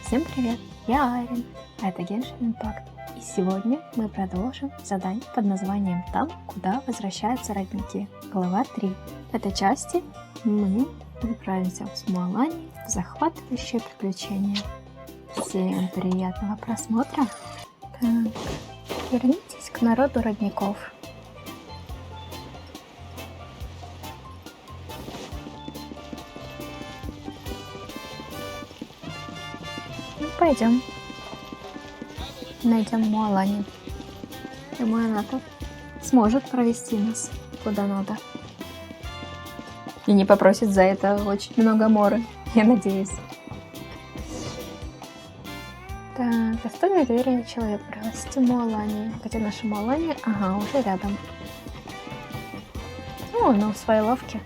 Всем привет, я Айрин, а это Genshin. И сегодня мы продолжим задание под названием «Там, куда возвращаются родники», глава 3. В этой части мы отправимся с Муалани в захватывающее приключение. Всем приятного просмотра! Так, вернитесь к народу родников. Пойдем. Найдем Муалани. Думаю, она-то сможет провести нас куда надо. И не попросит за это очень много моры, я надеюсь. Так, достойный доверия человек. Пригласите Муалани. Где наша Муалани? Ага, уже рядом. О, она в своей лавке.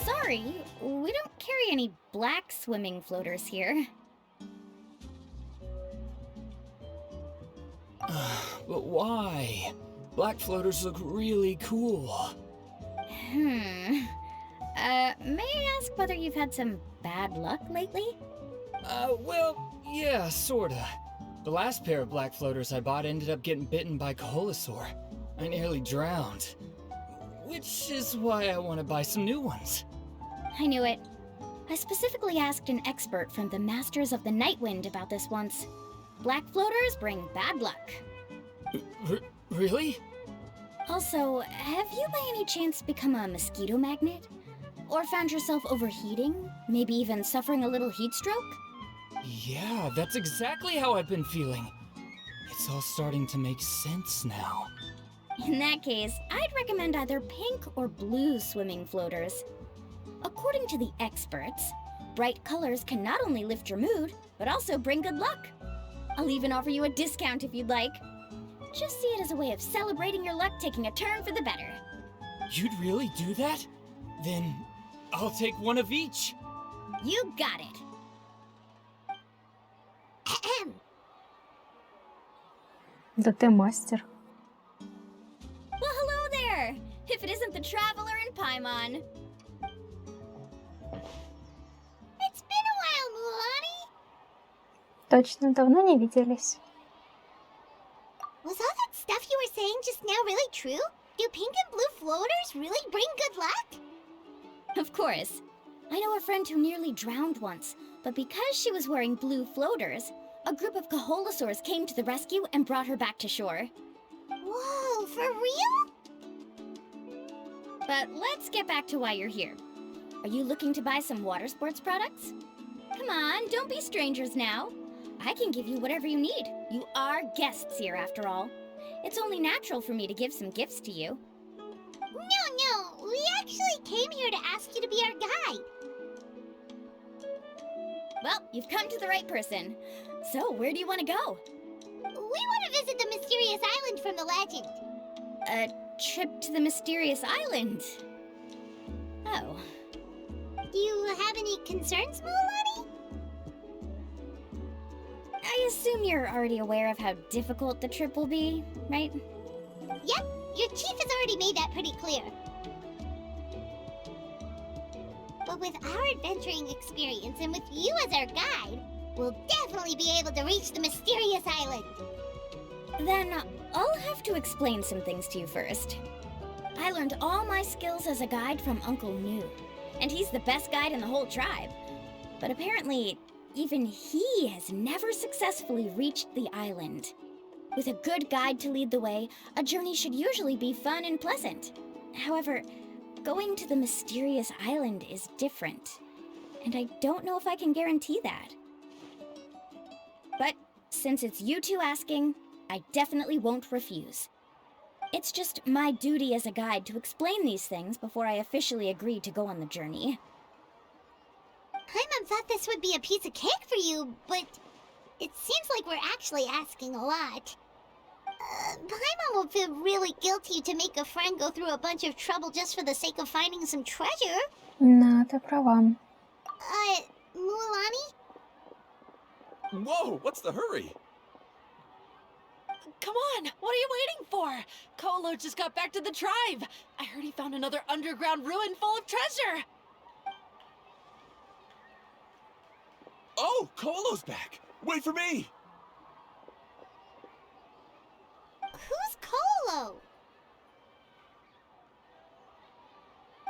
Sorry, we don't carry any black swimming floaters here. But why? Black floaters look really cool. May I ask whether you've had some bad luck lately? Well, yeah, sorta. The last pair of black floaters I bought ended up getting bitten by Koholosaur. I nearly drowned. Which is why I want to buy some new ones. I knew it. I specifically asked an expert from the Masters of the Nightwind about this once. Black floaters bring bad luck. Really? Also, have you by any chance become a mosquito magnet? Or found yourself overheating? Maybe even suffering a little heat stroke? Yeah, that's exactly how I've been feeling. It's all starting to make sense now. In that case, I'd recommend either pink or blue swimming floaters. According to the experts, bright colors can not only lift your mood, but also bring good luck. I'll even offer you a discount if you'd like. Just see it as a way of celebrating your luck taking a turn for the better. You'd really do that? Then I'll take one of each. You got it. Да ты мастер. Well, hello there! If it isn't the traveler in Paimon. It's been a while, Mualani. Точно, давно не виделись. Was all that stuff you were saying just now really true? Do pink and blue floaters really bring good luck? Of course. I know a friend who nearly drowned once, but because she was wearing blue floaters, a group of Koholosaurs came to the rescue and brought her back to shore. Whoa, for real? But let's get back to why you're here. Are you looking to buy some water sports products? Come on, don't be strangers now. I can give you whatever you need. You are guests here, after all. It's only natural for me to give some gifts to you. No, we actually came here to ask you to be our guide. Well, you've come to the right person. So, where do you want to go? We want to visit the mysterious island from the legend. A trip to the mysterious island? Oh. Do you have any concerns, Mualani? I assume you're already aware of how difficult the trip will be, right? Yep, your chief has already made that pretty clear. But with our adventuring experience and with you as our guide, we'll definitely be able to reach the mysterious island. Then I'll have to explain some things to you first. I learned all my skills as a guide from Uncle New, and he's the best guide in the whole tribe. But apparently, even he has never successfully reached the island. With a good guide to lead the way, a journey should usually be fun and pleasant. However, going to the mysterious island is different, and I don't know if I can guarantee that. But since it's you two asking, I definitely won't refuse. It's just my duty as a guide to explain these things before I officially agree to go on the journey. Paimon thought this would be a piece of cake for you, but it seems like we're actually asking a lot. Paimon will feel really guilty to make a friend go through a bunch of trouble just for the sake of finding some treasure. Да, ты права. Mualani? Whoa, what's the hurry? Come on, what are you waiting for? Kolo just got back to the tribe. I heard he found another underground ruin full of treasure. Oh, Colo's back! Wait for me! Who's Colo?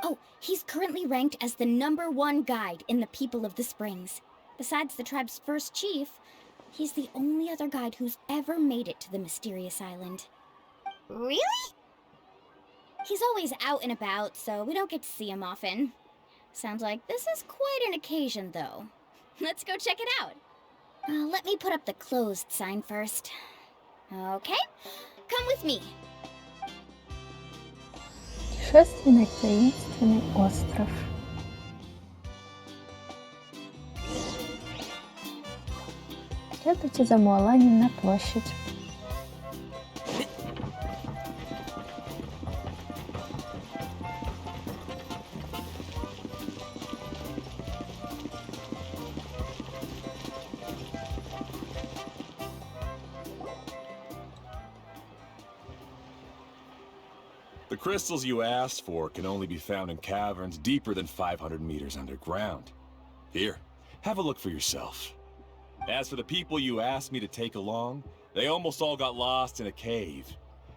Oh, he's currently ranked as the #1 guide in the People of the Springs. Besides the tribe's first chief, he's the only other guide who's ever made it to the mysterious island. Really? He's always out and about, so we don't get to see him often. Sounds like this is quite an occasion, though. Let's go check it out. Let me put up the closed sign first. Okay, come with me. Путешествие на таинственный остров. Следуйте за Муалани на площадь. The crystals you asked for can only be found in caverns deeper than 500 meters underground. Here, have a look for yourself. As for the people you asked me to take along, they almost all got lost in a cave.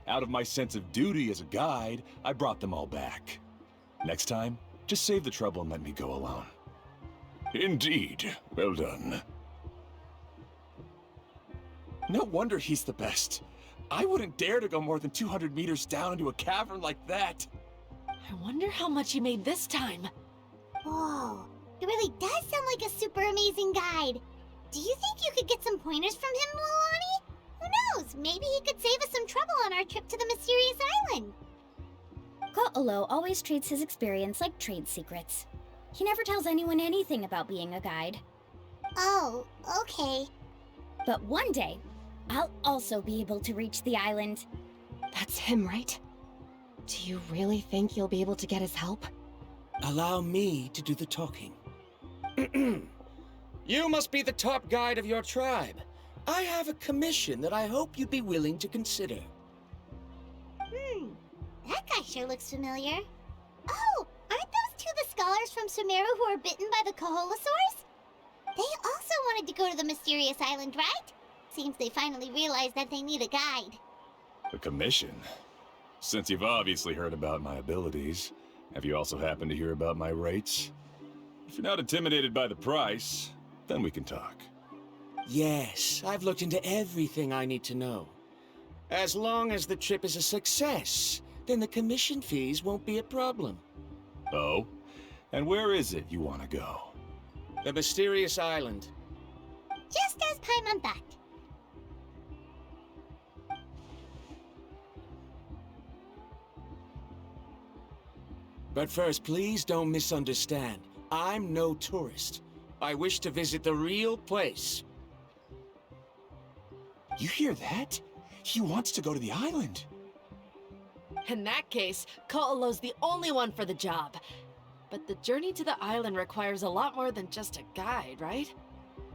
Out of my sense of duty as a guide, I brought them all back. Next time, just save the trouble and let me go alone. Indeed. Well done. No wonder he's the best. I wouldn't dare to go more than 200 meters down into a cavern like that. I wonder how much he made this time. Whoa, it really does sound like a super amazing guide. Do you think you could get some pointers from him, Mualani? Who knows? Maybe he could save us some trouble on our trip to the mysterious island. Ko'olo always treats his experience like trade secrets. He never tells anyone anything about being a guide. Oh, okay. But one day, I'll also be able to reach the island. That's him, right? Do you really think you'll be able to get his help? Allow me to do the talking. You must be the top guide of your tribe. I have a commission that I hope you'd be willing to consider. That guy sure looks familiar. Oh, aren't those two the scholars from Sumeru who were bitten by the Koholosaurs? They also wanted to go to the mysterious island, right? Seems they finally realized that they need a guide. A commission? Since you've obviously heard about my abilities, have you also happened to hear about my rates? If you're not intimidated by the price, then we can talk. Yes, I've looked into everything I need to know. As long as the trip is a success, then the commission fees won't be a problem. Oh? And where is it you want to go? The mysterious island. Just as Paimon thought. But first, please don't misunderstand. I'm no tourist. I wish to visit the real place. You hear that? He wants to go to the island. In that case, Ko'olo's the only one for the job. But the journey to the island requires a lot more than just a guide, right?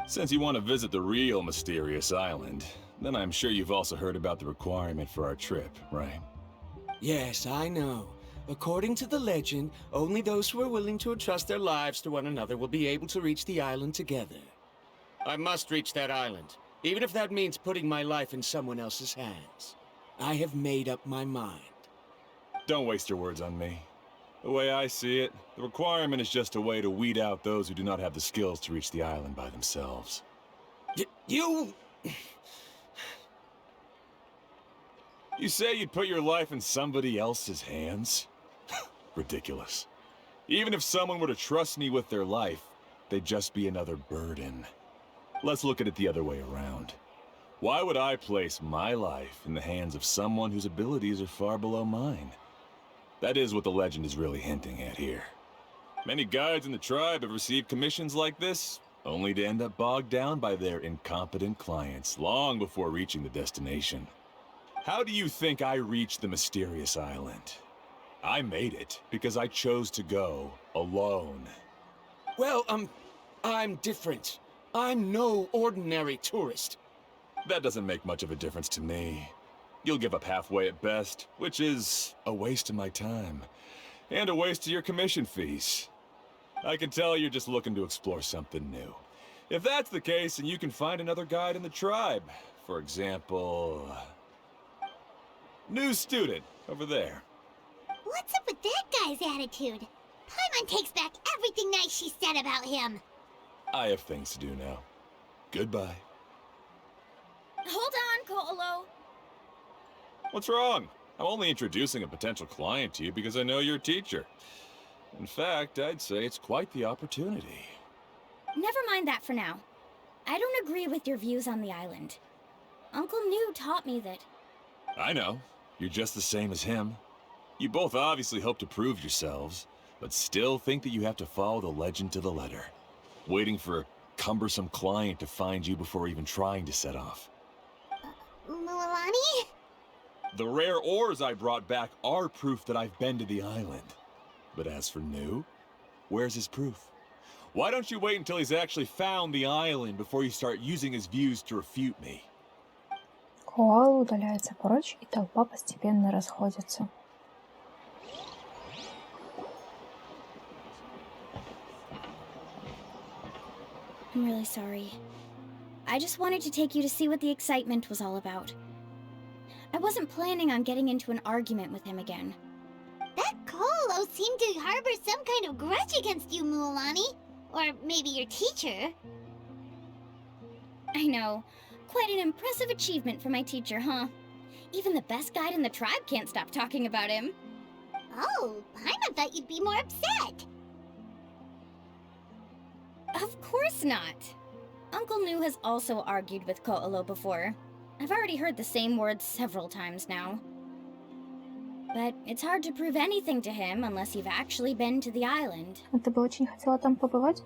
Since you want to visit the real mysterious island, then I'm sure you've also heard about the requirement for our trip, right? Yes, I know. According to the legend, only those who are willing to entrust their lives to one another will be able to reach the island together. I must reach that island, even if that means putting my life in someone else's hands. I have made up my mind. Don't waste your words on me. The way I see it, the requirement is just a way to weed out those who do not have the skills to reach the island by themselves. You... You say you'd put your life in somebody else's hands? Ridiculous. Even if someone were to trust me with their life, they'd just be another burden. Let's look at it the other way around. Why would I place my life in the hands of someone whose abilities are far below mine? That is what the legend is really hinting at here. Many guides in the tribe have received commissions like this, only to end up bogged down by their incompetent clients long before reaching the destination. How do you think I reached the mysterious island? I made it because I chose to go alone. Well, I'm different. I'm no ordinary tourist. That doesn't make much of a difference to me. You'll give up halfway at best, which is a waste of my time. And a waste of your commission fees. I can tell you're just looking to explore something new. If that's the case, then you can find another guide in the tribe. For example... New student, over there. What's up with that guy's attitude? Paimon takes back everything nice she said about him. I have things to do now. Goodbye. Hold on, Ko'olo. What's wrong? I'm only introducing a potential client to you because I know you're a teacher. In fact, I'd say it's quite the opportunity. Never mind that for now. I don't agree with your views on the island. Uncle New taught me that... I know. You're just the same as him. You both obviously hope to prove yourselves, but still think that you have to follow the legend to the letter. Waiting for a cumbersome client to find you before even trying to set off. Mualani? The rare ores I brought back are proof that I've been to the island. But as for New, where's his proof? Why don't you wait until he's actually found the island before you start using his views to refute me? Коала удаляется прочь, и толпа постепенно расходится. I'm really sorry. I just wanted to take you to see what the excitement was all about. I wasn't planning on getting into an argument with him again. That Ko'olo seemed to harbor some kind of grudge against you, Mualani. Or maybe your teacher. I know. Quite an impressive achievement for my teacher, huh? Even the best guide in the tribe can't stop talking about him. Oh, Paimon thought you'd be more upset. Of course not. Uncle New has also argued with Ko'olo before. I've already heard the same words several times now. But it's hard to prove anything to him unless you've actually been to the island. А ты бы очень хотела там побывать?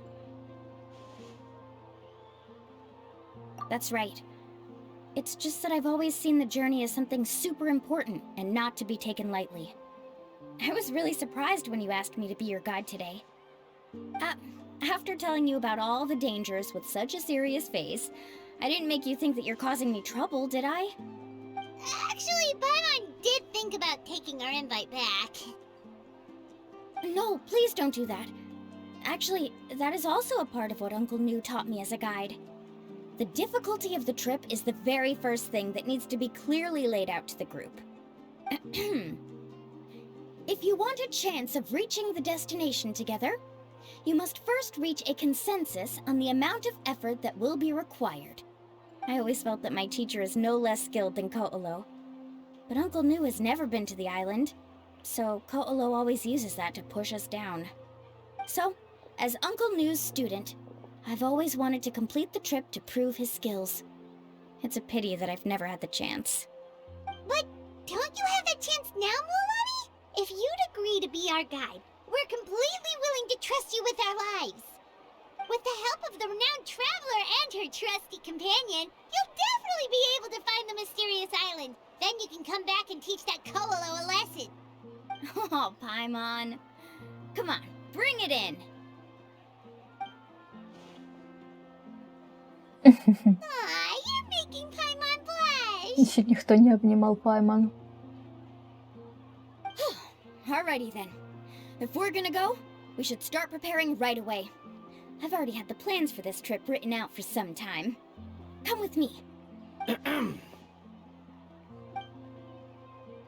That's right. It's just that I've always seen the journey as something super important and not to be taken lightly. I was really surprised when you asked me to be your guide today. After telling you about all the dangers with such a serious face, I didn't make you think that you're causing me trouble, did I? Actually, Paimon did think about taking our invite back. No, please don't do that. Actually, that is also a part of what Uncle New taught me as a guide. The difficulty of the trip is the very first thing that needs to be clearly laid out to the group. If you want a chance of reaching the destination together, you must first reach a consensus on the amount of effort that will be required. I always felt that my teacher is no less skilled than Ko'olo. But Uncle New has never been to the island, so Ko'olo always uses that to push us down. So, as Uncle New's student, I've always wanted to complete the trip to prove his skills. It's a pity that I've never had the chance. But don't you have that chance now, Mualani? If you'd agree to be our guide, we're completely willing to trust you with our lives. With the help of the renowned traveler and her trusty companion, you'll definitely be able to find the mysterious island. Then you can come back and teach that Ko'olo a lesson. Oh, Paimon. Come on, bring it in. Aw, you're making Paimon blush. Еще никто не обнимал Пайман. Alrighty then. If we're gonna go, we should start preparing right away. I've already had the plans for this trip written out for some time. Come with me.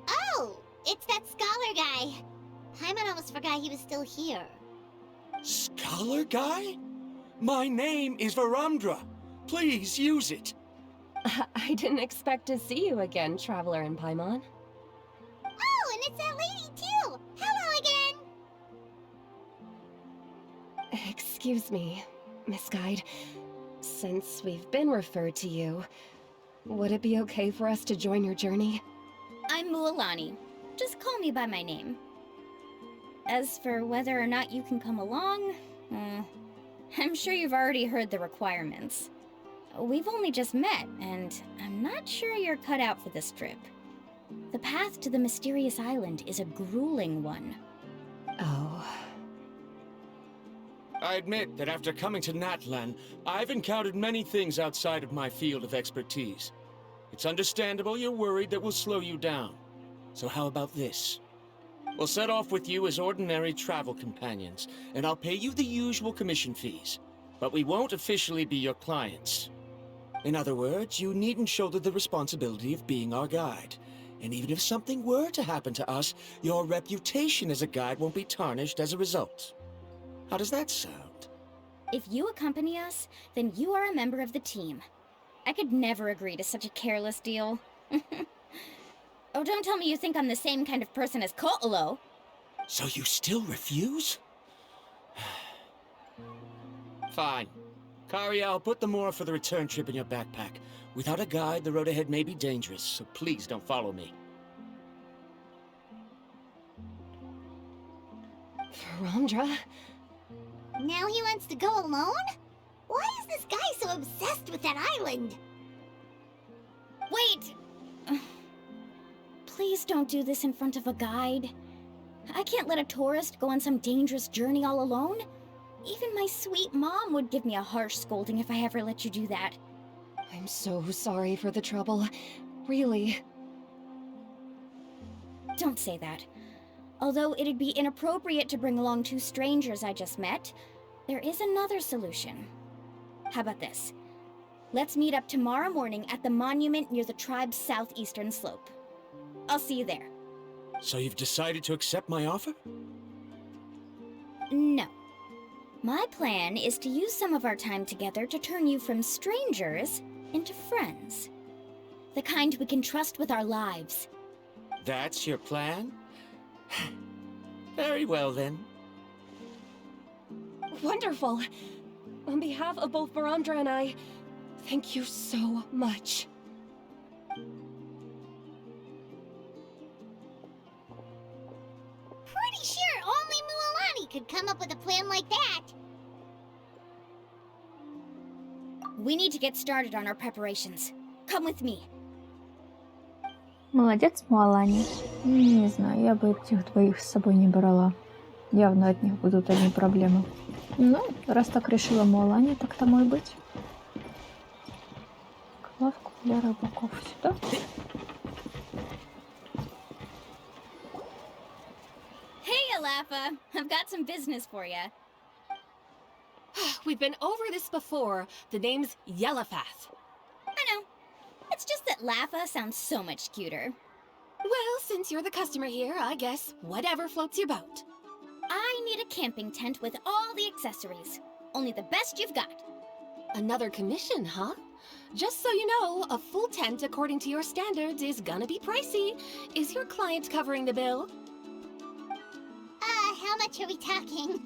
Oh, it's that scholar guy. Paimon almost forgot he was still here. Scholar guy? My name is Varamdra. Please use it. I didn't expect to see you again, Traveler in Paimon. Oh, and it's that lady too. Hello again. Excuse me, Miss Guide. Since we've been referred to you, would it be okay for us to join your journey? I'm Mualani. Just call me by my name. As for whether or not you can come along, I'm sure you've already heard the requirements. We've only just met, and I'm not sure you're cut out for this trip. The path to the mysterious island is a grueling one. Oh. I admit that after coming to Natlan, I've encountered many things outside of my field of expertise. It's understandable you're worried that we'll slow you down. So how about this? We'll set off with you as ordinary travel companions, and I'll pay you the usual commission fees. but we won't officially be your clients. In other words, you needn't shoulder the responsibility of being our guide. And even if something were to happen to us, your reputation as a guide won't be tarnished as a result. How does that sound? If you accompany us, then you are a member of the team. I could never agree to such a careless deal. Oh, don't tell me you think I'm the same kind of person as Ko'olo. So you still refuse? Fine. Kariel, put the more for the return trip in your backpack. Without a guide, the road ahead may be dangerous, so please don't follow me. Ramdra? Now he wants to go alone? Why is this guy so obsessed with that island? Wait! Please don't do this in front of a guide. I can't let a tourist go on some dangerous journey all alone. Even my sweet mom would give me a harsh scolding if I ever let you do that. I'm so sorry for the trouble. Really. Don't say that. Although it'd be inappropriate to bring along two strangers I just met, there is another solution. How about this? Let's meet up tomorrow morning at the monument near the tribe's southeastern slope. I'll see you there. So you've decided to accept my offer? No. My plan is to use some of our time together to turn you from strangers into friends. The kind we can trust with our lives. That's your plan? Very well, then. Wonderful. On behalf of both Baramdra and I, thank you so much. Pretty sure only Mualani could come up with a plan like that. We need to get started on our preparations. Come with me. Молодец, Муалани. Не знаю, я бы этих двоих с собой не брала. Явно от них будут одни проблемы. Ну, раз так решила Муалани, так тому и быть. Лавку для рыбаков сюда. Hey, Alafa! I've got some business for you. We've been over this before. The name's Yellowfath. I know. It's just that Lafa sounds so much cuter. Well, since you're the customer here, I guess whatever floats your boat. I need a camping tent with all the accessories. Only the best you've got. Another commission, huh? Just so you know, a full tent according to your standards is gonna be pricey. Is your client covering the bill? How much are we talking?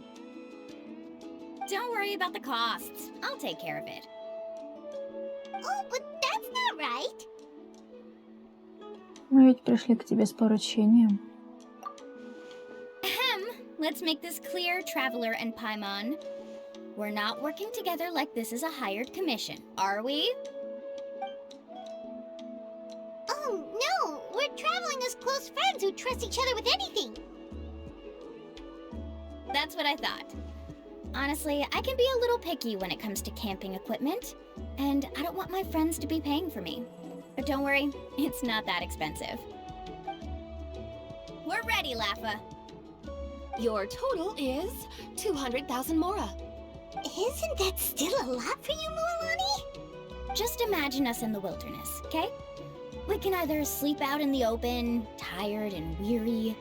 Don't worry about the costs. I'll take care of it. Oh, but that's not right. Мы ведь пришли к тебе с поручением. Ahem. Let's make this clear, Traveler and Paimon. We're not working together like this is a hired commission, are we? Oh, no! We're traveling as close friends who trust each other with anything. That's what I thought. Honestly, I can be a little picky when it comes to camping equipment, and I don't want my friends to be paying for me. But don't worry, it's not that expensive. We're ready, Lafa. Your total is 200,000 mora. Isn't that still a lot for you, Mualani? Just imagine us in the wilderness, okay? We can either sleep out in the open, tired and weary,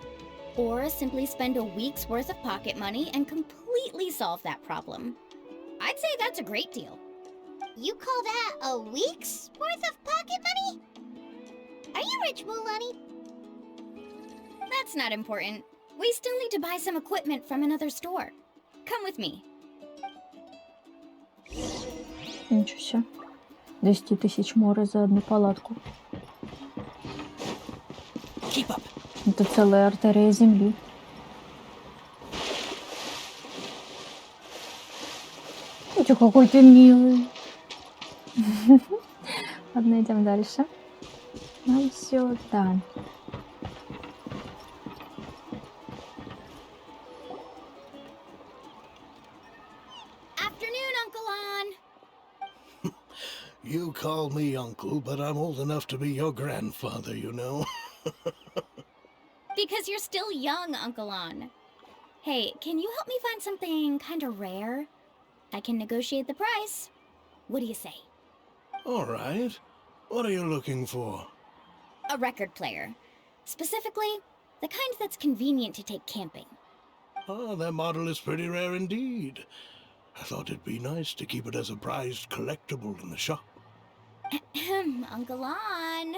or simply spend a week's worth of pocket money and completely solve that problem. I'd say that's a great deal. You call that a week's worth of pocket money? Are you rich, Mualani? That's not important. We still need to buy some equipment from another store. Come with me. Ничего себе. 10 тысяч моры за одну палатку. Keep up. Это целая артерия земли. Ты какой ты милый. Ладно, идем дальше. Нам сюда. Afternoon, Uncle On. You call me uncle, but I'm old enough to be your grandfather, you know. Because you're still young, Uncle On. Hey, can you help me find something kind of rare? I can negotiate the price. What do you say? All right. What are you looking for? A record player. Specifically, the kind that's convenient to take camping. Oh, that model is pretty rare indeed. I thought it'd be nice to keep it as a prized collectible in the shop. Uncle On.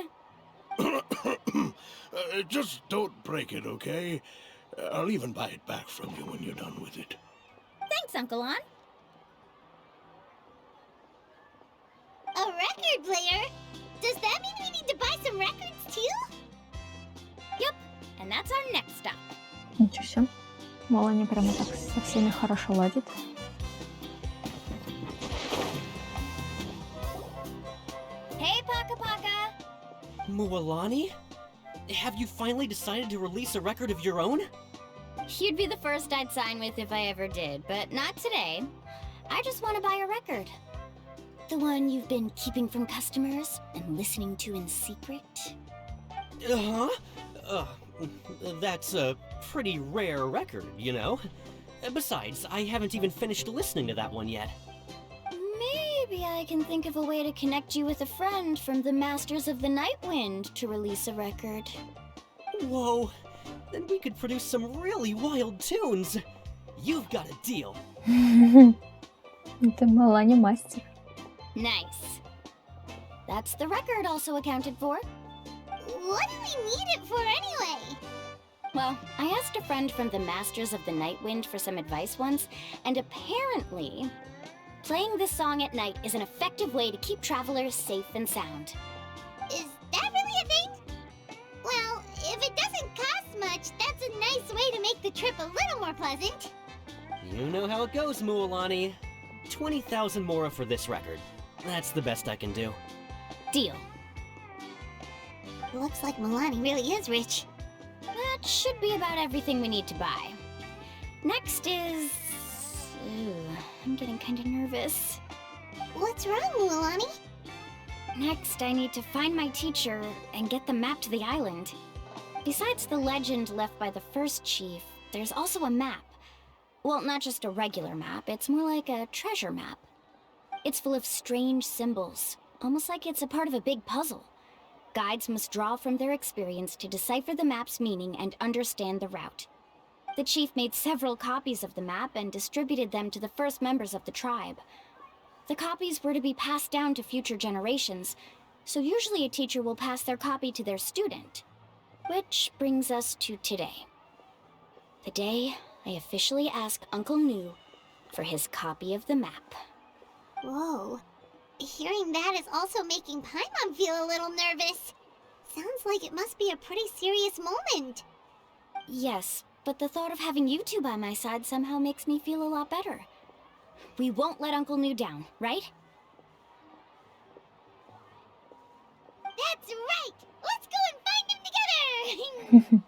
Just don't break it, okay? I'll even buy it back from you when you're done with it. Thanks, Uncle On. A record player? Does that mean we need to buy some records too? Yep, and that's our next stop. Ничего себе. Муалани прямо так со всеми хорошо ладит. Hey, Paka Paka. Mualani? Have you finally decided to release a record of your own? You'd be the first I'd sign with if I ever did, but not today. I just want to buy a record. The one you've been keeping from customers and listening to in secret. Uh-huh. That's a pretty rare record, you know? Besides, I haven't even finished listening to that one yet. Maybe I can think of a way to connect you with a friend from the Masters of the Night Wind to release a record. Whoa, then we could produce some really wild tunes. You've got a deal. Это Муалани мастер. Nice. That's the record also accounted for. What do we need it for anyway? Well, I asked a friend from the Masters of the Night Wind for some advice once, and apparently, playing this song at night is an effective way to keep travelers safe and sound. Is that really a thing? Well, if it doesn't cost much, that's a nice way to make the trip a little more pleasant. You know how it goes, Mualani. 20,000 mora for this record. That's the best I can do. Deal. Looks like Mualani really is rich. That should be about everything we need to buy. Next is... Ooh, I'm getting kinda nervous. What's wrong, Mualani? Next, I need to find my teacher and get the map to the island. Besides the legend left by the first chief, there's also a map. Well, not just a regular map, it's more like a treasure map. It's full of strange symbols, almost like it's a part of a big puzzle. Guides must draw from their experience to decipher the map's meaning and understand the route. The chief made several copies of the map and distributed them to the first members of the tribe. The copies were to be passed down to future generations, so usually a teacher will pass their copy to their student. Which brings us to today. The day I officially asked Uncle Nu for his copy of the map. Whoa. Hearing that is also making Paimon feel a little nervous. Sounds like it must be a pretty serious moment. Yes, but the thought of having you two by my side somehow makes me feel a lot better. We won't let Uncle Nu down, right? That's right! Let's go and find him together!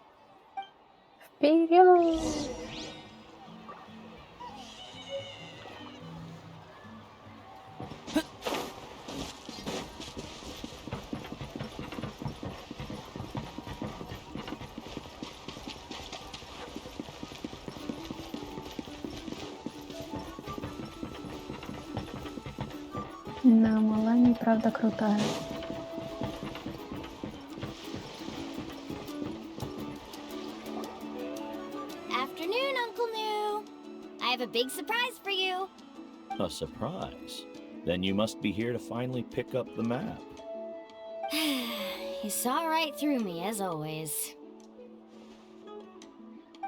Вперед! Да, Муалани правда крутая. Afternoon, Uncle Nu. I have a big surprise for you. A surprise? Then you must be here to finally pick up the map. You saw right through me, as always.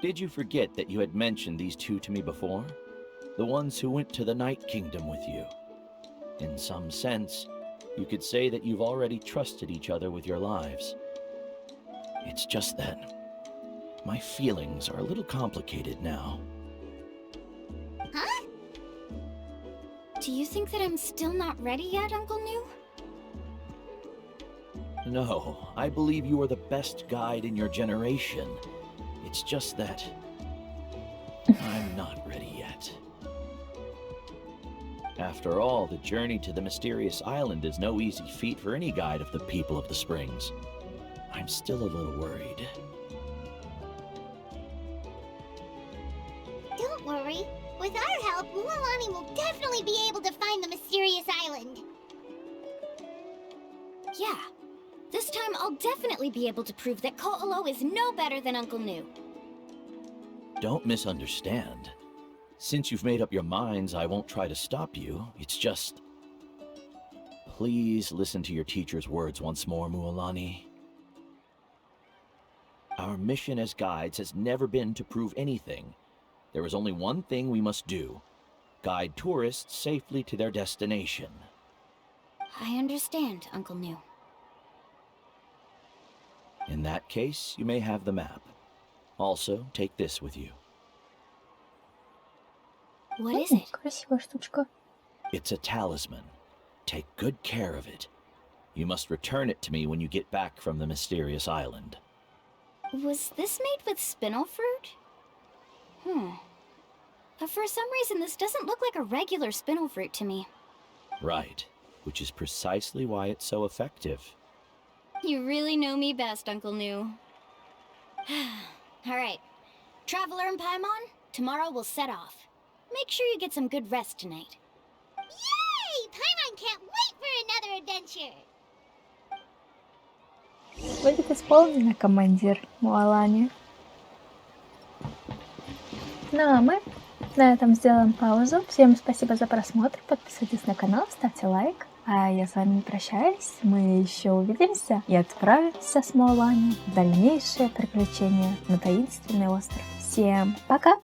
Did you forget that you had mentioned these two to me before? The ones who went to the Night Kingdom with you. In some sense, you could say that you've already trusted each other with your lives. It's just that my feelings are a little complicated now. Huh? Do you think that I'm still not ready yet, Uncle Nu? No, I believe you are the best guide in your generation. It's just that I'm not ready yet. After all, the journey to the mysterious island is no easy feat for any guide of the people of the Springs. I'm still a little worried. Don't worry. With our help, Mualani will definitely Yeah. This time I'll definitely be able to prove that Ko'olo is no better than Uncle Nu. Don't misunderstand. Since you've made up your minds, I won't try to stop you. It's just... Please listen to your teacher's words once more, Mualani. Our mission as guides has never been to prove anything. There is only one thing we must do. Guide tourists safely to their destination. I understand, Uncle Nu. In that case, you may have the map. Also, take this with you. What is it? Красивая штучка. It's a talisman. Take good care of it. You must return it to me when you get back from the mysterious island. Was this made with spinel fruit? For some reason, this doesn't look like a regular spinel fruit to me. Right, which is precisely why it's so effective. You really know me best, Uncle Nu. Alright, Traveler and Paimon, tomorrow we'll set off. Make sure you get some good rest tonight. Yay! Paimon can't wait for another adventure! Будет исполнено, командир Муалани. Ну а мы на этом сделаем паузу. Всем спасибо за просмотр. Подписывайтесь на канал, ставьте лайк. А я с вами прощаюсь. Мы еще увидимся и отправимся с Муалани в дальнейшие приключения на таинственный остров. Всем пока!